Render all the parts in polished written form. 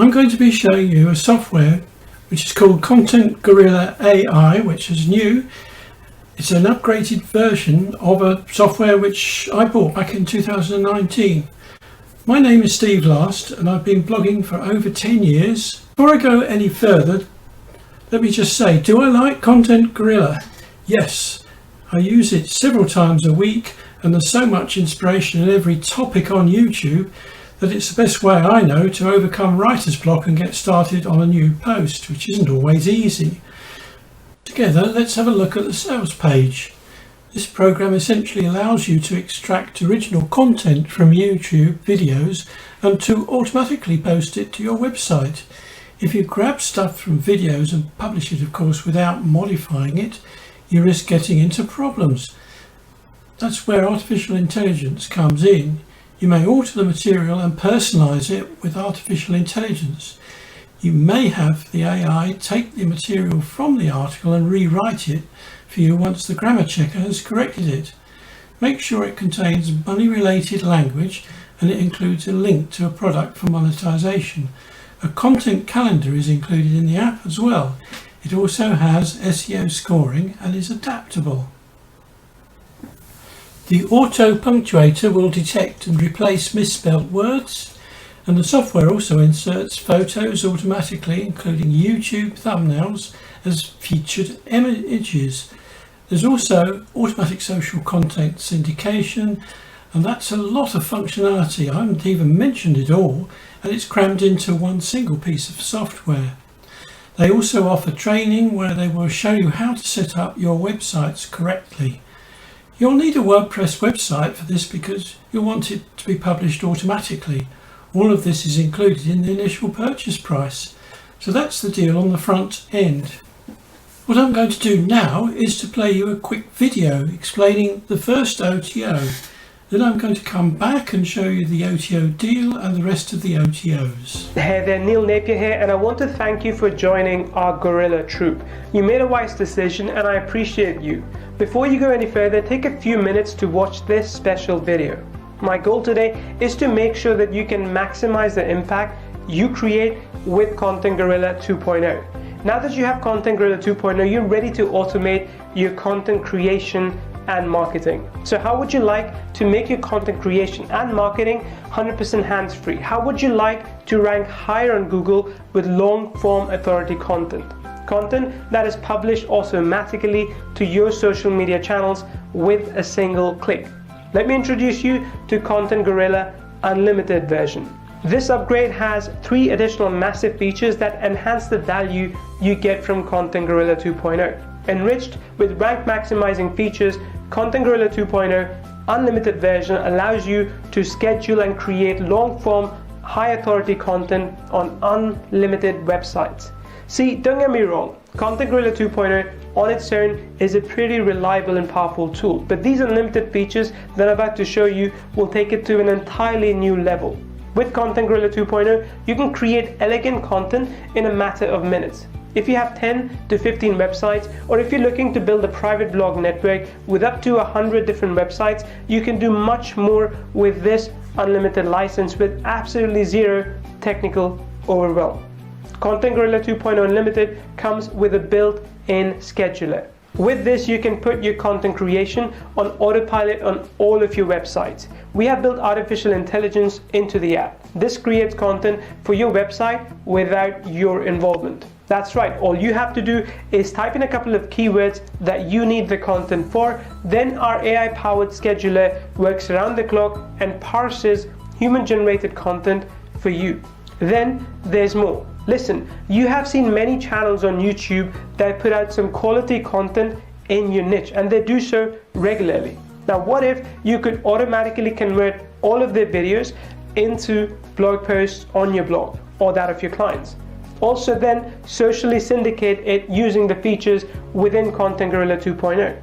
I'm going to be showing you a software which is called Content Gorilla AI, which is new. It's an upgraded version of a software which I bought back in 2019. My name is Steve Last and I've been blogging for over 10 years. Before I go any further, let me just say, do I like Content Gorilla? Yes, I use it several times a week and there's so much inspiration in every topic on YouTube that it's the best way I know to overcome writer's block and get started on a new post, which isn't always easy. Together, let's have a look at the sales page. This program essentially allows you to extract original content from YouTube videos and to automatically post it to your website. If you grab stuff from videos and publish it, of course, without modifying it, you risk getting into problems. That's where artificial intelligence comes in. You may alter the material and personalize it with artificial intelligence. You may have the AI take the material from the article and rewrite it for you once the grammar checker has corrected it. Make sure it contains money-related language and it includes a link to a product for monetization. A content calendar is included in the app as well. It also has SEO scoring and is adaptable. The auto punctuator will detect and replace misspelled words, and the software also inserts photos automatically, including YouTube thumbnails as featured images. There's also automatic social content syndication, and that's a lot of functionality. I haven't even mentioned it all, and it's crammed into one single piece of software. They also offer training where they will show you how to set up your websites correctly. You'll need a WordPress website for this because you'll want it to be published automatically. All of this is included in the initial purchase price. So that's the deal on the front end. What I'm going to do now is to play you a quick video explaining the first OTO. Then I'm going to come back and show you the OTO deal and the rest of the OTOs. Hey there, Neil Napier here, and I want to thank you for joining our Gorilla troop. You made a wise decision and I appreciate you. Before you go any further, take a few minutes to watch this special video. My goal today is to make sure that you can maximize the impact you create with Content Gorilla 2.0. Now that you have Content Gorilla 2.0, you're ready to automate your content creation and marketing. So how would you like to make your content creation and marketing 100% hands-free? How would you like to rank higher on Google with long-form authority content? Content that is published automatically to your social media channels with a single click. Let me introduce you to Content Gorilla Unlimited version. This upgrade has 3 additional massive features that enhance the value you get from Content Gorilla 2.0. Enriched with rank maximizing features, Content Gorilla 2.0 Unlimited version allows you to schedule and create long-form, high-authority content on unlimited websites. See, don't get me wrong, Content Gorilla 2.0 on its own is a pretty reliable and powerful tool, but these unlimited features that I'm about to show you will take it to an entirely new level. With Content Gorilla 2.0, you can create elegant content in a matter of minutes. If you have 10 to 15 websites, or if you're looking to build a private blog network with up to 100 different websites, you can do much more with this unlimited license with absolutely zero technical overwhelm. Content Gorilla 2.0 Unlimited comes with a built-in scheduler. With this, you can put your content creation on autopilot on all of your websites. We have built artificial intelligence into the app. This creates content for your website without your involvement. That's right, all you have to do is type in a couple of keywords that you need the content for, then our AI-powered scheduler works around the clock and parses human-generated content for you. Then there's more. Listen, you have seen many channels on YouTube that put out some quality content in your niche, and they do so regularly. Now, what if you could automatically convert all of their videos into blog posts on your blog or that of your clients? Also then socially syndicate it using the features within Content Gorilla 2.0.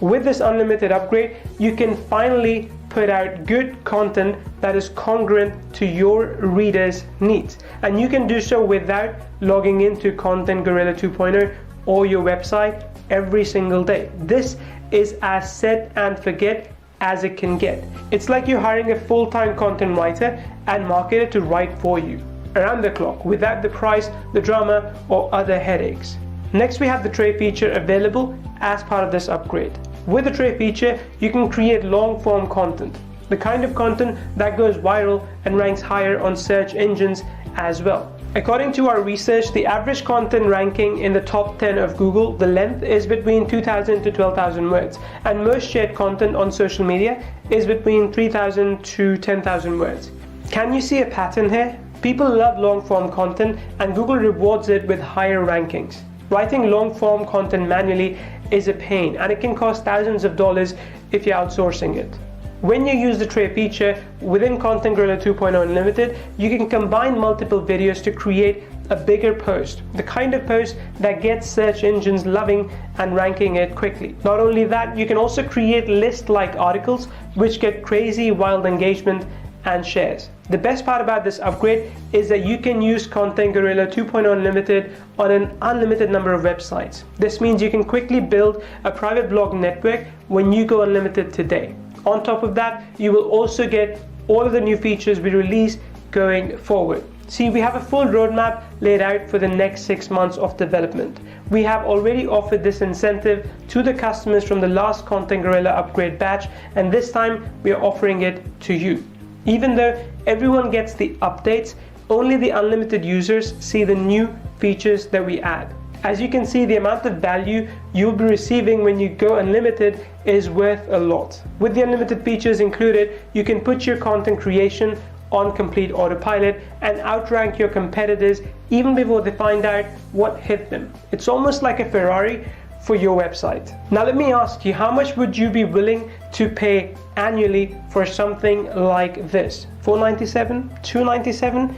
With this unlimited upgrade, you can finally put out good content that is congruent to your readers' needs. And you can do so without logging into Content Gorilla 2.0 or your website every single day. This is as set and forget as it can get. It's like you're hiring a full-time content writer and marketer to write for you. around the clock without the price, the drama, or other headaches. Next, we have the tray feature available as part of this upgrade. With the tray feature, you can create long-form content, the kind of content that goes viral and ranks higher on search engines as well. According to our research, the average content ranking in the top 10 of Google, the length is between 2,000 to 12,000 words, and most shared content on social media is between 3,000 to 10,000 words. Can you see a pattern here? People love long-form content and Google rewards it with higher rankings. Writing long-form content manually is a pain, and it can cost thousands of dollars if you're outsourcing it. When you use the tray feature within Content Gorilla 2.0 Unlimited, you can combine multiple videos to create a bigger post, the kind of post that gets search engines loving and ranking it quickly. Not only that, you can also create list-like articles which get crazy wild engagement and shares. The best part about this upgrade is that you can use Content Gorilla 2.0 Unlimited on an unlimited number of websites. This means you can quickly build a private blog network when you go unlimited today. On top of that, you will also get all of the new features we release going forward. See, we have a full roadmap laid out for the next 6 months of development. We have already offered this incentive to the customers from the last Content Gorilla upgrade batch, and this time we are offering it to you. Even though everyone gets the updates, only the unlimited users see the new features that we add. As you can see, the amount of value you'll be receiving when you go unlimited is worth a lot. With the unlimited features included, you can put your content creation on complete autopilot and outrank your competitors even before they find out what hit them. It's almost like a Ferrari for your website. Now let me ask you, how much would you be willing to pay annually for something like this? $497? $297?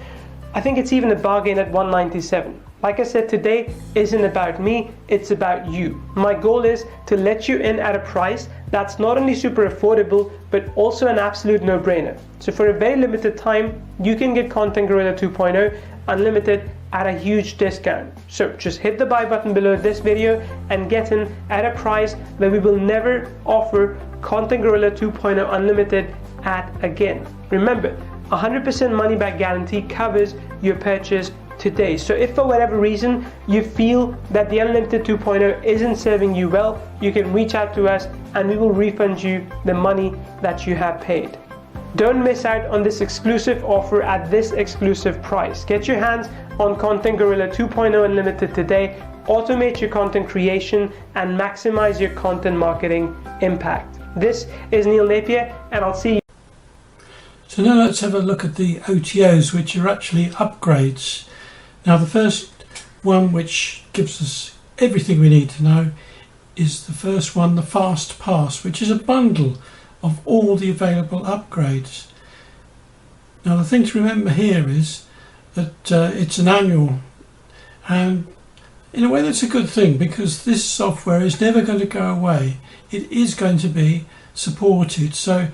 I think it's even a bargain at $197. Like I said, today isn't about me, it's about you. My goal is to let you in at a price that's not only super affordable, but also an absolute no-brainer. So for a very limited time, you can get Content Gorilla 2.0 Unlimited at a huge discount. So just hit the buy button below this video and get in at a price that we will never offer Content Gorilla 2.0 Unlimited at again. Remember, 100% money back guarantee covers your purchase today. So if for whatever reason you feel that the Unlimited 2.0 isn't serving you well, you can reach out to us and we will refund you the money that you have paid. Don't miss out on this exclusive offer at this exclusive price. Get your hands on Content Gorilla 2.0 Unlimited today. Automate your content creation and maximize your content marketing impact. This is Neil Napier, and I'll see you. So now let's have a look at the OTOs, which are actually upgrades. Now the first one, which gives us everything we need to know, is the first one, the Fast Pass, which is a bundle of all the available upgrades. Now the thing to remember here is that it's an annual, and in a way that's a good thing, because this software is never going to go away. It is going to be supported, so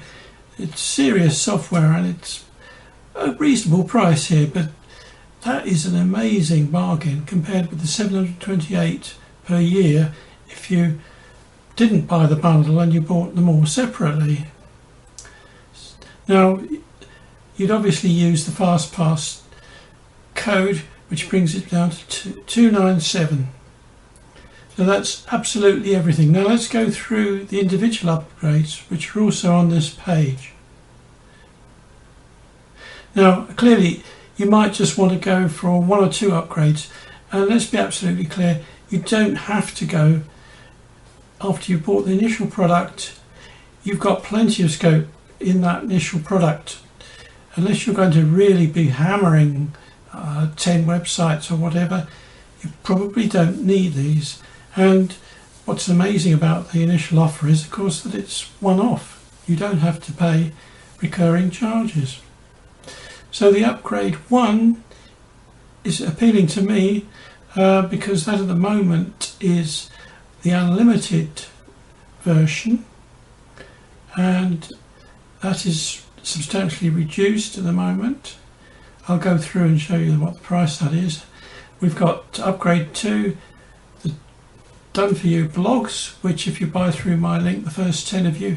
it's serious software and it's a reasonable price here, but that is an amazing bargain compared with the $728 per year if you didn't buy the bundle and you bought them all separately. Now you'd obviously use the FastPass code, which brings it down to 297. So that's absolutely everything. Now let's go through the individual upgrades, which are also on this page. Now clearly you might just want to go for one or two upgrades, and let's be absolutely clear, you don't have to go after you've bought the initial product. You've got plenty of scope in that initial product, unless you're going to really be hammering 10 websites or whatever. You probably don't need these. And what's amazing about the initial offer is, of course, that it's one-off. You don't have to pay recurring charges. So the upgrade 1 is appealing to me because that at the moment is the unlimited version, and that is substantially reduced at the moment. I'll go through and show you what the price that is. We've got upgrade 2, the done for you blogs, which if you buy through my link, the first 10 of you,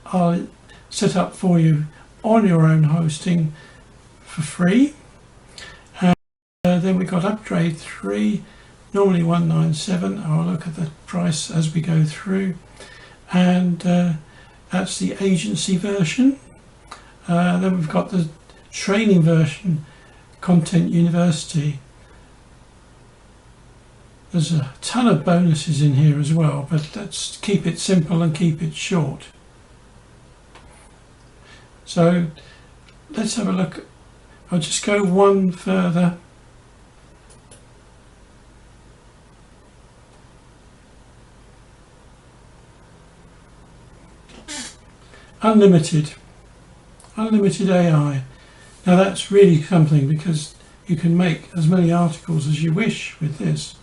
I'll set up for you on your own hosting for free. Then we've got upgrade 3, normally 197. I'll look at the price as we go through. And that's the agency version. Then we've got the training version, Content University. There's a ton of bonuses in here as well, but let's keep it simple and keep it short. So let's have a look. I'll just go one further. Unlimited AI. Now that's really something, because you can make as many articles as you wish with this.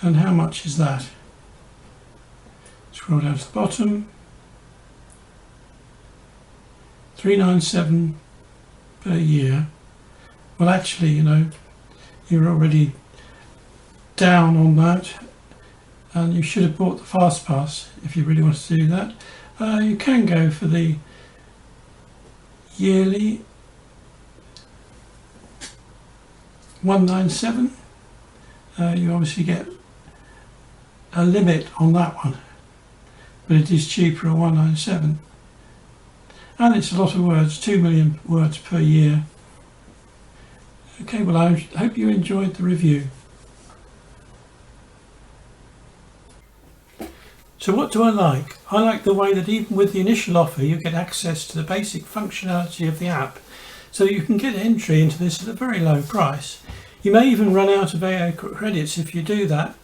And how much is that? Scroll down to the bottom. $397 per year. Well, actually, you know, you're already down on that, and you should have bought the fast pass if you really want to do that. You can go for the yearly $197. You obviously get a limit on that one, but it is cheaper at $197, and it's a lot of words, 2 million words per year. Okay, well, I hope you enjoyed the review. So what do I like? I like the way that even with the initial offer you get access to the basic functionality of the app, so you can get entry into this at a very low price. You may even run out of AI credits if you do that,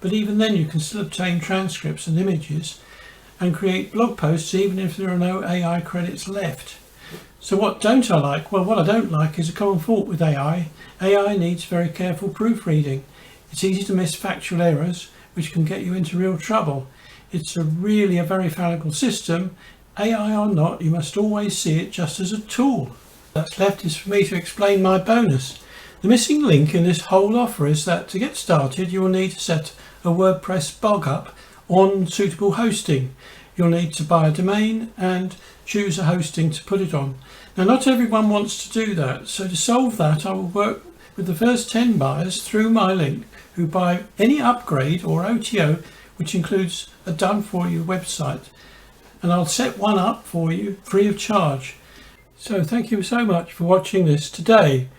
but even then you can still obtain transcripts and images and create blog posts even if there are no AI credits left. So what don't I like? Well, what I don't like is a common fault with AI. AI needs very careful proofreading. It's easy to miss factual errors, which can get you into real trouble. It's really a very fallible system. AI or not, you must always see it just as a tool. That's left is for me to explain my bonus. The missing link in this whole offer is that to get started you will need to set a WordPress blog up on suitable hosting. You'll need to buy a domain and choose a hosting to put it on. Now, not everyone wants to do that, so to solve that I will work with the first 10 buyers through my link who buy any upgrade or OTO which includes a done for you website, and I'll set one up for you free of charge. So thank you so much for watching this today,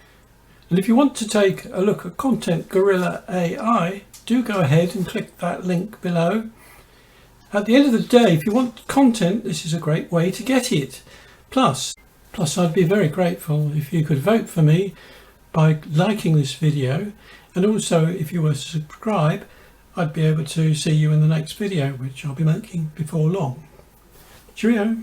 and if you want to take a look at Content Gorilla AI, do go ahead and click that link below. At the end of the day, if you want content, this is a great way to get it. Plus I'd be very grateful if you could vote for me by liking this video, and also if you were to subscribe, I'd be able to see you in the next video, which I'll be making before long. Cheerio!